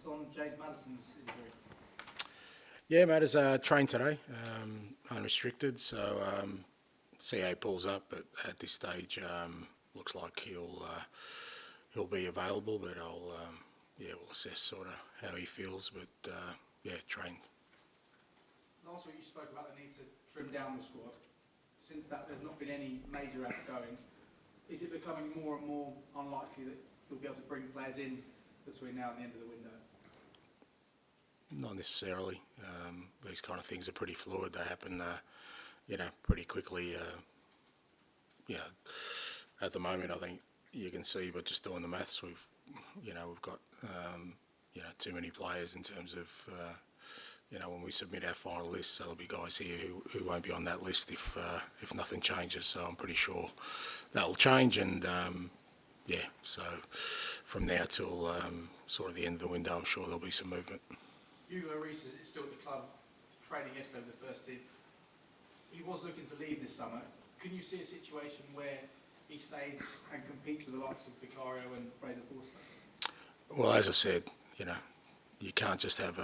latest on James Maddison's injury? Yeah, Matters trained today, unrestricted, so see how he pulls up, but at this stage looks like he'll be available, but we'll assess sort of how he feels, but trained. Last week you spoke about the need to trim down the squad. Since that, there's not been any major outgoings. Is it becoming more and more unlikely that you'll be able to bring players in between now and the end of the window? Not necessarily. These kind of things are pretty fluid. They happen, pretty quickly. At the moment, I think you can see, but just doing the maths, we've got too many players in terms of when we submit our final list. So there'll be guys here who won't be on that list if nothing changes. So I'm pretty sure that'll change, and so from now till sort of the end of the window, I'm sure there'll be some movement. Hugo Lloris is still at the club, training yesterday with the first team. He was looking to leave this summer. Can you see a situation where he stays and competes with the likes of Vicario and Fraser Forster? Well, as I said, you can't just have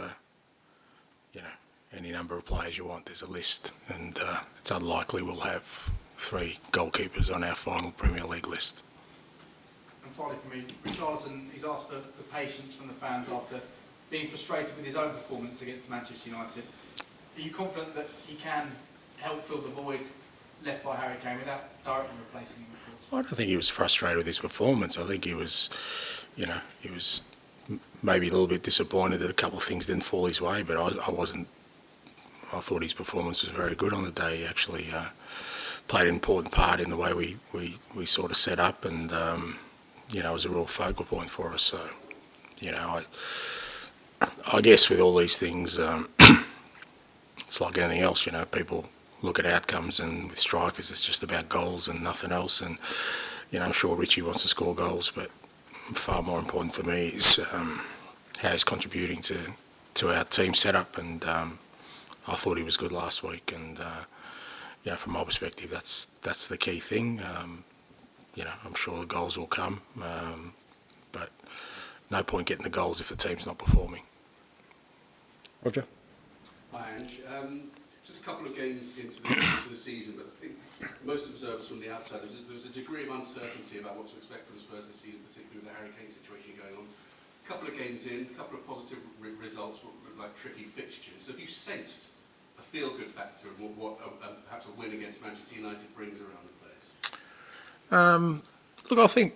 any number of players you want. There's a list, and it's unlikely we'll have 3 goalkeepers on our final Premier League list. And finally for me, Richarlison, he's asked for patience from the fans after being frustrated with his own performance against Manchester United. Are you confident that he can help fill the void left by Harry Kane without directly replacing him, of course? I don't think he was frustrated with his performance. I think he was maybe a little bit disappointed that a couple of things didn't fall his way, but I wasn't. I thought his performance was very good on the day. He actually played an important part in the way we sort of set up, and it was a real focal point for us. So, I guess with all these things, it's like anything else. People look at outcomes, and with strikers, it's just about goals and nothing else. And I'm sure Richie wants to score goals, but far more important for me is how he's contributing to our team setup. And I thought he was good last week, and from my perspective, that's the key thing. I'm sure the goals will come, but no point getting the goals if the team's not performing. Roger. Hi, Ange. Just a couple of games into the season, but I think most observers from the outside, there was a degree of uncertainty about what to expect from Spurs this season, particularly with the Harry Kane situation going on. A couple of games in, a couple of positive results, but like tricky fixtures. Have you sensed a feel-good factor of what perhaps a win against Manchester United brings around the place? Look, I think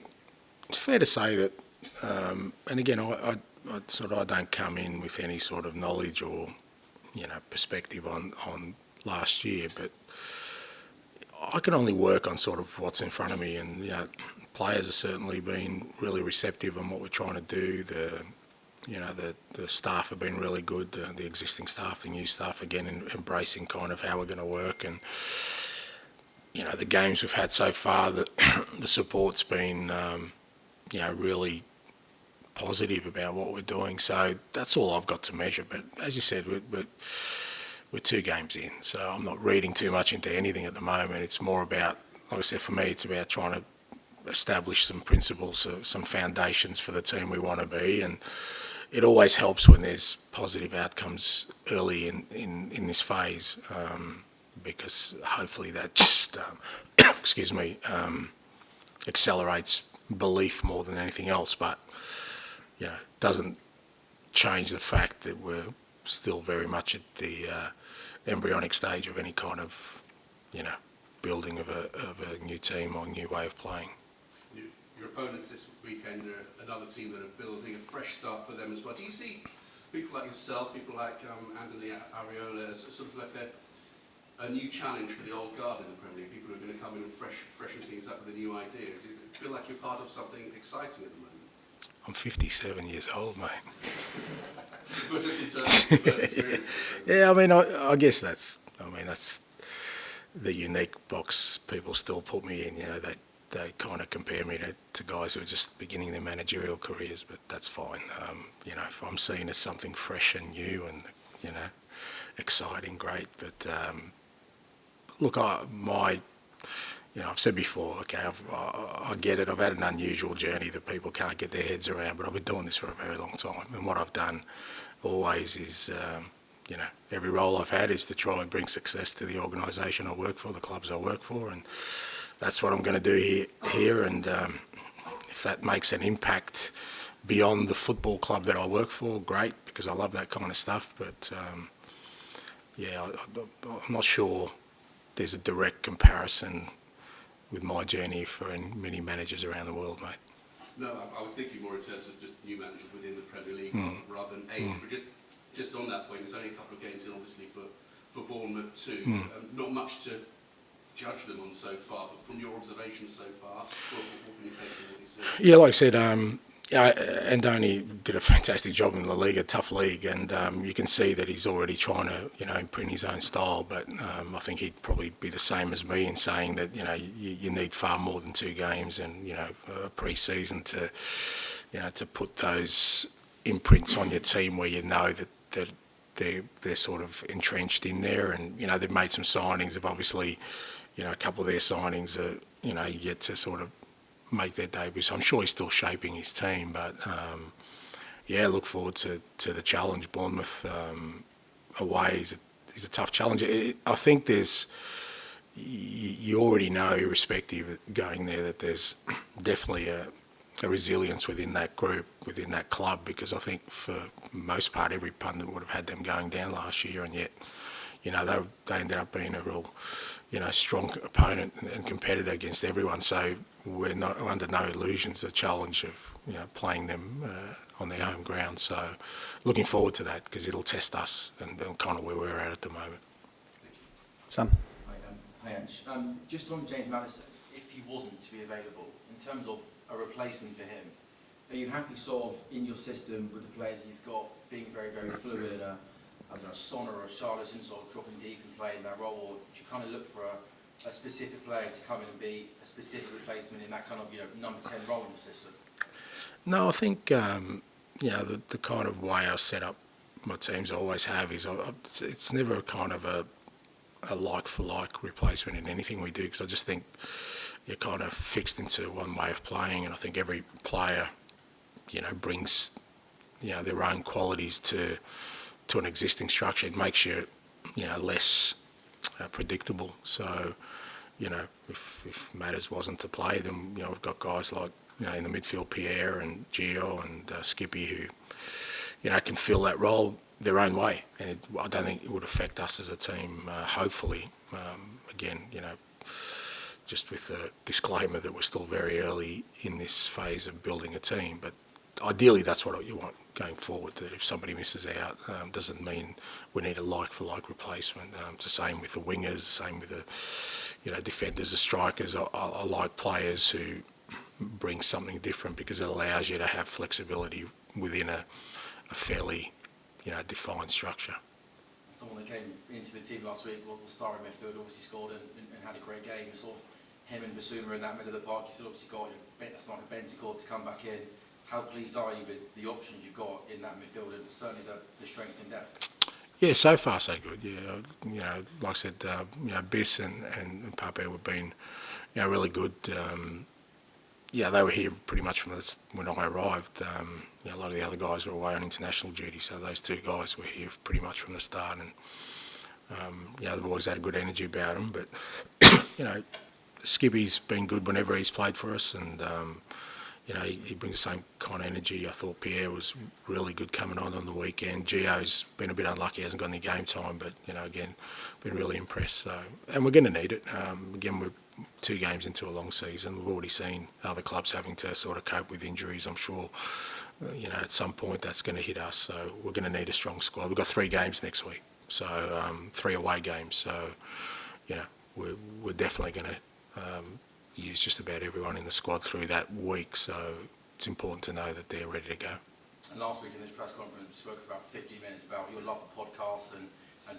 it's fair to say that, and again, I don't come in with any sort of knowledge or perspective on last year, but I can only work on sort of what's in front of me, and players have certainly been really receptive on what we're trying to do. The staff have been really good, the existing staff, the new staff, again, embracing kind of how we're going to work. And the games we've had so far, the support's been really positive about what we're doing. So that's all I've got to measure. But as you said, we're 2 games in, so I'm not reading too much into anything at the moment. It's more about, like I said, for me, it's about trying to establish some principles, some foundations for the team we want to be. And it always helps when there's positive outcomes early in this phase, because hopefully that just, accelerates belief more than anything else. But doesn't change the fact that we're still very much at the embryonic stage of any kind of building of a new team or new way of playing. Your opponents this weekend are another team that are building a fresh start for them as well. Do you see people like yourself, people like Anthony Areola, as sort of like a new challenge for the old guard in the Premier League, people who are going to come in and freshen things up with a new idea? Do you feel like you're part of something exciting at the moment? I'm 57 years old, mate. But just in terms of experience. Yeah, I guess that's the unique box people still put me in. They kind of compare me to guys who are just beginning their managerial careers, but that's fine. If I'm seen as something fresh and new and exciting, great. But look, my I've said before, okay, I get it. I've had an unusual journey that people can't get their heads around, but I've been doing this for a very long time. And what I've done always is, every role I've had is to try and bring success to the organisation I work for, the clubs I work for, and that's what I'm going to do here. And if that makes an impact beyond the football club that I work for, great, because I love that kind of stuff. But I'm not sure there's a direct comparison with my journey for many managers around the world, mate. No, I was thinking more in terms of just new managers within the Premier League rather than age. But just on that point, there's only a couple of games in, obviously, for Bournemouth too. Not much to judge them on so far, but from your observations so far, what can you take from what you've seen? Yeah, like I said, Andoni did a fantastic job in La Liga, tough league, and you can see that he's already trying to, imprint his own style. But I think he'd probably be the same as me in saying that, you need far more than 2 games and, a pre-season to put those imprints on your team where you know that they're sort of entrenched in there. And, they've made some signings. They've obviously, a couple of their signings are, yet to sort of make their debut. So I'm sure he's still shaping his team. But, look forward to the challenge. Bournemouth away is a tough challenge. I think you already know, irrespective of going there, that there's definitely a resilience within that group, within that club, because I think for the most part every pundit would have had them going down last year, and yet they ended up being a real strong opponent and competitor against everyone. So we're not under no illusions the challenge of playing them on their home ground. So looking forward to that, because it'll test us and kind of where we're at the moment. Sam? Hi, Ange. Just on James Maddison, if he wasn't to be available, in terms of a replacement for him, are you happy sort of in your system with the players you've got being very, very fluid and a Son or a Charlison sort of dropping deep and playing that role, or do you kind of look for a specific player to come in and be a specific replacement in that kind of number 10 role in your system? No, I think the kind of way I set up my teams always have is it's never kind of a like-for-like replacement in anything we do, because I just think you're kind of fixed into one way of playing, and I think every player, brings, their own qualities to an existing structure. It makes you, less predictable. So, if Matters wasn't to play, then we've got guys like in the midfield, Pierre and Gio and Skippy, who can fill that role their own way, and I don't think it would affect us as a team. Hopefully, again, just with the disclaimer that we're still very early in this phase of building a team, but ideally that's what you want going forward, that if somebody misses out, doesn't mean we need a like-for-like replacement. It's the same with the wingers, the same with the defenders, the strikers. I like players who bring something different, because it allows you to have flexibility within a fairly defined structure. Someone that came into the team last week was Sarri midfield, obviously scored and had a great game. Sort of him and Basuma in that middle of the park. You've obviously got like a Bentancur to come back in. How pleased are you with the options you've got in that midfield, and certainly the strength and depth? Yeah, so far so good. Yeah, like I said, Biss and Pape have been, really good. They were here pretty much from when I arrived. A lot of the other guys were away on international duty, so those 2 guys were here pretty much from the start. And they've always had a good energy about them. But Skippy's been good whenever he's played for us, and he brings the same kind of energy. I thought Pierre was really good coming on the weekend. Gio's been a bit unlucky, hasn't got any game time, but again, been really impressed. So, and we're going to need it. Again, we're 2 games into a long season. We've already seen other clubs having to sort of cope with injuries. I'm sure, at some point that's going to hit us. So we're going to need a strong squad. We've got 3 games next week, so 3 away games. So, we're definitely going to use just about everyone in the squad through that week. So it's important to know that they're ready to go. And last week in this press conference, we spoke for about 50 minutes about your love for podcasts and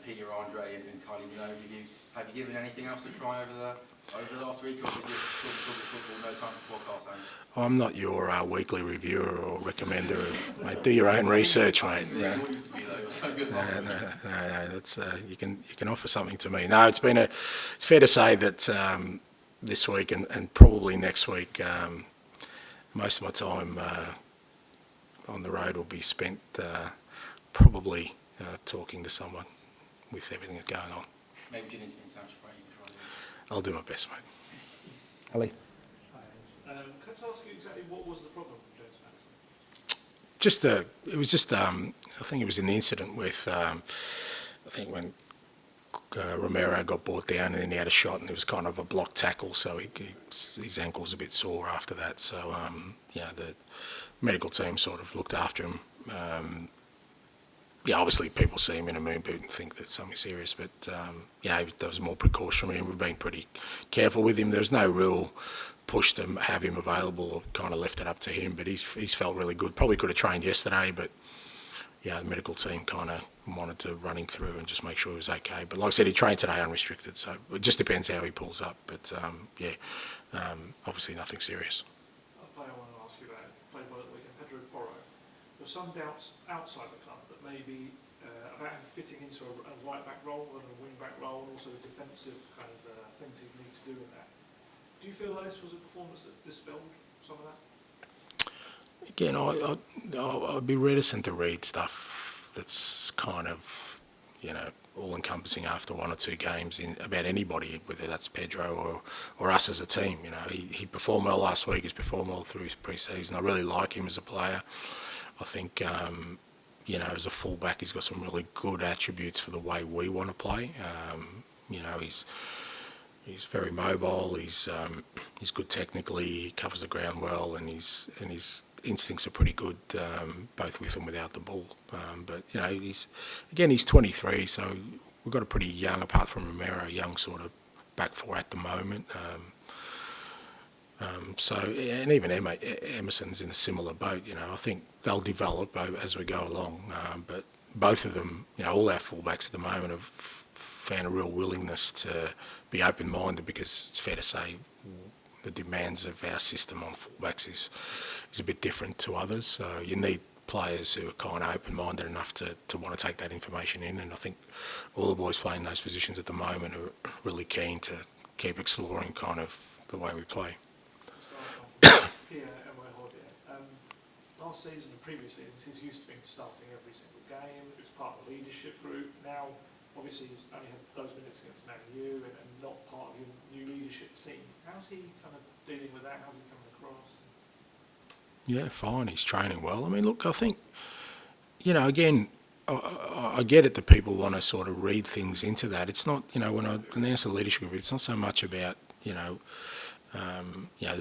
Peter, Andre and Kylie Minogue. Have you given anything else to try over the last week, or did you just talk football, no time for podcasts, Ange? I'm not your weekly reviewer or recommender. Mate, do your own research, mate. You used to be, though. It was so good last week. No, that's you can offer something to me. No, it's fair to say that this week and probably next week. Most of my time on the road will be spent probably talking to someone with everything that's going on. Maybe do an international break as well. I'll do my best, mate. Ali. Hi, Ange. Can I just ask you exactly what was the problem with James Maddison? I think it was in the incident with, I think when Romero got brought down and then he had a shot and it was kind of a block tackle, so his ankle was a bit sore after that. So, the medical team sort of looked after him. Obviously people see him in a moon boot and think that something serious, but there was more precautionary and we've been pretty careful with him. There's no real push to have him available, or kind of left it up to him, but he's felt really good. Probably could have trained yesterday, but the medical team kind of wanted to run him through and just make sure he was okay. But like I said, he trained today unrestricted, so it just depends how he pulls up. But obviously nothing serious. A player I want to ask you about, played by the weekend, Pedro Porro. There were some doubts outside the club that maybe about him fitting into a right-back role rather than a wing-back role, and also the defensive kind of things he'd need to do in that. Do you feel like this was a performance that dispelled some of that? Again, I'd be reticent to read stuff that's kind of, all-encompassing after one or two games about anybody, whether that's Pedro or us as a team. He performed well last week. He's performed well through his pre-season. I really like him as a player. I think, as a fullback, he's got some really good attributes for the way we want to play. He's very mobile. He's good technically. He covers the ground well, and his instincts are pretty good, both with and without the ball. But he's 23, so we've got a pretty young, apart from Romero, young sort of back four at the moment. And even Emerson's in a similar boat. I think they'll develop as we go along. But both of them, all our fullbacks at the moment have found a real willingness to be open-minded, because it's fair to say the demands of our system on fullbacks is a bit different to others. So you need players who are kind of open-minded enough to want to take that information in, and I think all the boys playing those positions at the moment are really keen to keep exploring kind of the way we play. Here, Emma Holiday. Last season and previous seasons, he's used to being starting every single game. He was part of the leadership group. Now, obviously, he's only had those minutes against Man U and not part of your new leadership team. How's he kind of dealing with that? How's he coming across? Yeah, fine. He's training well. I mean, look, I think, again, I get it that people want to sort of read things into that. It's not, when I announce a leadership group, it's not so much about,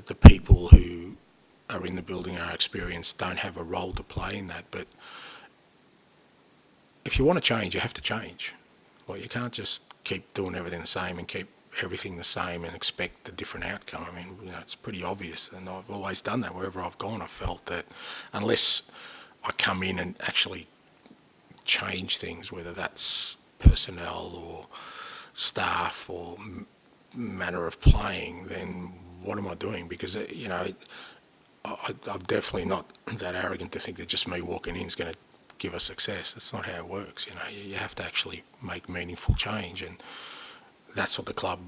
the people who are in the building and are experienced don't have a role to play in that. But if you want to change, you have to change. Like, you can't just keep doing everything the same and keep everything the same and expect a different outcome. I mean, it's pretty obvious, and I've always done that. Wherever I've gone, I've felt that unless I come in and actually change things, whether that's personnel or staff or manner of playing, then what am I doing? Because, I'm definitely not that arrogant to think that just me walking in is going to give us success. That's not how it works. You have to actually make meaningful change, and that's what the club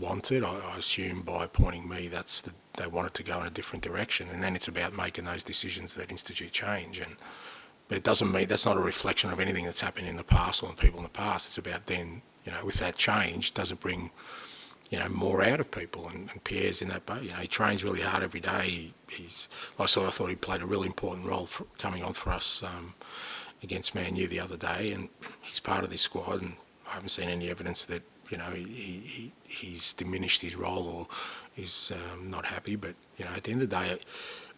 wanted. I assume by appointing me, they wanted to go in a different direction, and then it's about making those decisions that institute change. But it doesn't mean that's not a reflection of anything that's happened in the past or on people in the past. It's about then, with that change, does it bring, more out of people? And Pierre's in that boat. He trains really hard every day. I thought he played a really important role coming on for us against Man U the other day, and he's part of this squad. And I haven't seen any evidence that he's diminished his role or is not happy. But at the end of the day,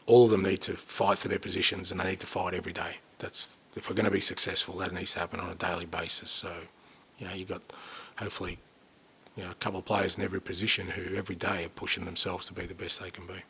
all of them need to fight for their positions, and they need to fight every day. If we're going to be successful, that needs to happen on a daily basis. So you've got hopefully a couple of players in every position who every day are pushing themselves to be the best they can be.